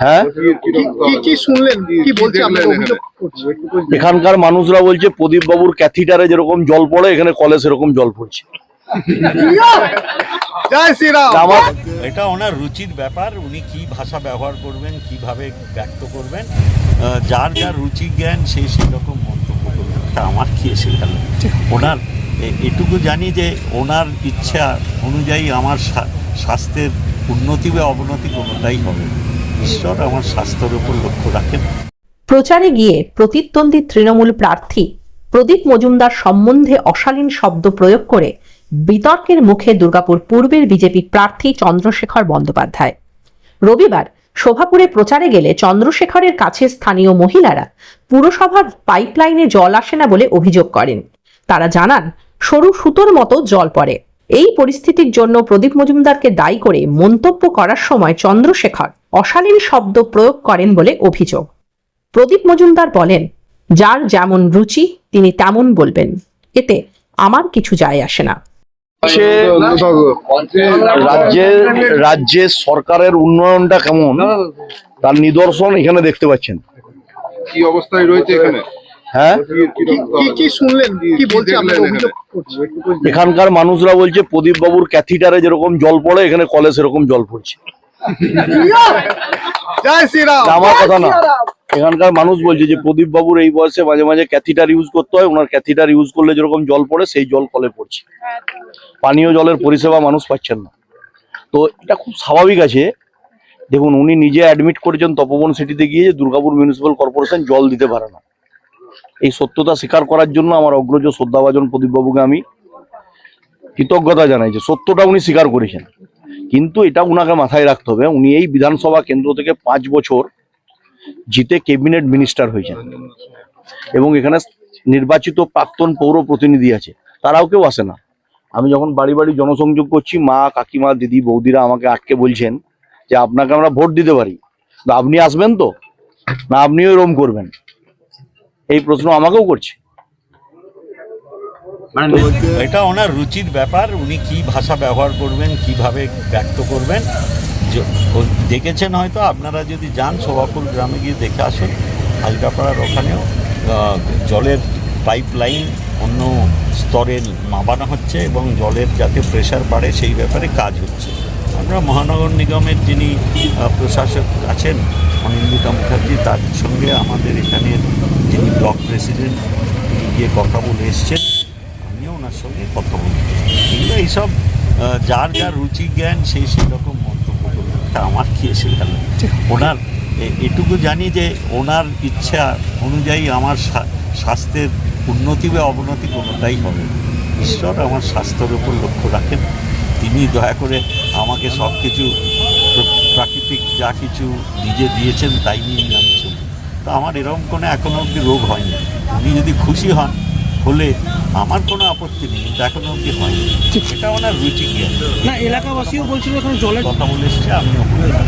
হ্যাঁ, কি শুনলেন, কি বলছে আপনার অভিযোগ করছে? এখানকার মানুষরা বলছে প্রদীপ বাবুর ক্যাথিটারে যেরকম জল পড়ে এখানে কলে সেরকম জল পড়ছে। জয় শ্রীরাম। আমার এটা ওনার রুচির ব্যাপার, উনি কি ভাষা ব্যবহার করবেন, কিভাবে ব্যক্ত করবেন, যার যার রুচি জ্ঞান সেই রকম মন্তব্য করবেন। তা আমার কি এসে গেল? ওনার এটুকু জানি যে ওনার ইচ্ছা অনুযায়ী আমার স্বাস্থ্যের উন্নতি বা অবনতি কোনোটাই হবে। ঈশ্বর আমার স্বাস্থ্যের উপর লক্ষ্য রাখেন। প্রচারে গিয়ে প্রতিদ্বন্দ্বী তৃণমূল প্রার্থী প্রদীপ মজুমদার সম্বন্ধে অশালীন শব্দ প্রয়োগ করে বিতর্কের মুখে দুর্গাপুর পূর্বের বিজেপি প্রার্থী চন্দ্রশেখর বন্দ্যোপাধ্যায়। রবিবার শোভাপুরে প্রচারে গেলে চন্দ্রশেখরের কাছে স্থানীয় মহিলারা পুরসভার পাইপলাইনে জল আসে না বলে অভিযোগ করেন। তারা জানান সরু সুতোর মতো জল পড়ে। এই পরিস্থিতির জন্য প্রদীপ মজুমদারকে দায়ী করে মন্তব্য করার সময় চন্দ্রশেখর অশালীন শব্দ প্রয়োগ করেন বলে অভিযোগ। প্রদীপ মজুমদার বলেন, যার যেমন রুচি তিনি তেমন বলবেন, এতে আমার কিছু যায় আসে না। রাজ্যের সরকারের উন্নয়নটা কেমন তার নিদর্শন এখানে দেখতে পাচ্ছেন। কি অবস্থায় রয়েছে এখানে? হ্যাঁ, কি শুনলেন, কি বলছে আপনার অভিযোগ করছে? এখানকার মানুষরা বলছে প্রদীপ বাবুর ক্যাথিটারে যেরকম জল পড়ে এখানে কলে সেরকম জল পড়ছে। জয় শ্রীরাম। আমার কথা না, এখানকার মানুষ বলছে যে প্রদীপ বাবুর এই বয়সে মাঝে মাঝে ক্যাথিটার ইউজ করতে হয়, ওনার ক্যাথিটার ইউজ করলে যেরকম জল পড়ে সেই জল কলে পড়ছে। পানীয় জলের পরিষেবা মানুষ পাচ্ছেন না। তো এটা খুব স্বাভাবিক আছে। দেখুন, উনি নিজে অ্যাডমিট করেছেন তপবন সিটিতে গিয়ে যে দুর্গাপুর মিউনিসিপ্যাল কর্পোরেশন জল দিতে পারে না। এই সত্যতা স্বীকার করার জন্য আমার অগ্রজ শ্রদ্ধাভাজন প্রদীপবাবুকে আমি কৃতজ্ঞতা জানাই যে সত্যটা উনি স্বীকার করেছেন। কিন্তু এটা উনাকে মাথায় রাখতে হবে, উনি এই বিধানসভা কেন্দ্র থেকে 5 বছর জিতে ক্যাবিনেট মিনিস্টার হয়েছেন এবং এখানে নির্বাচিত প্রাক্তন পৌর প্রতিনিধি আছে, তারাও কেউ আসে না। আমি যখন বাড়ি বাড়ি জনসংযোগ করছি, মা, কাকিমা, দিদি, বৌদিরা আমাকে আটকে বলছেন যে আপনাকে আমরা ভোট দিতে পারি, আপনি আসবেন তো না, আপনিও এরকম করবেন? এই প্রশ্ন আমাকেও করছে। এটা ওনার রুচির ব্যাপার, উনি কি ভাষা ব্যবহার করবেন, কিভাবে ব্যক্ত করবেন। দেখেছেন হয়তো, আপনারা যদি যান শোভাপুর গ্রামে গিয়ে দেখে আসুন, হালকাপাড়ার ওখানেও জলের পাইপ লাইন অন্য স্তরের মাপানো হচ্ছে এবং জলের যাতে প্রেশার বাড়ে সেই ব্যাপারে কাজ হচ্ছে। আমরা মহানগর নিগমের যিনি প্রশাসক আছেন অনিন্দিতা মুখার্জি, তার সঙ্গে আমাদের এখানের যিনি ব্লক প্রেসিডেন্ট তিনি গিয়ে কথা বলে এসছেন, আমিও ওনার সঙ্গে কথা বলি। কিন্তু এইসব যার যার রুচি জ্ঞান সেই রকম মন্তব্য করবেন। তা আমার কি এসে গেল? ওনার এটুকু জানি যে ওনার ইচ্ছা অনুযায়ী আমার স্বাস্থ্যের উন্নতি বা অবনতি কোনোটাই হবে। ঈশ্বর আমার স্বাস্থ্যের উপর লক্ষ্য রাখেন। তিনি দয়া করে আমাকে সব কিছু প্রাকৃতিক যা কিছু নিজে দিয়েছেন তাই নিয়ে আমি চলি। তো আমার এরকম কোনো এখনও অবধি রোগ হয়নি। উনি যদি খুশি হন হলে আমার কোনো আপত্তি নেই, কিন্তু এখনও অবধি হয়নি। এটা ওনার রুচি জ্ঞান। না, এলাকাবাসীও বলছিল এখন জলের কথা বলে এসছে, আমিও বললাম।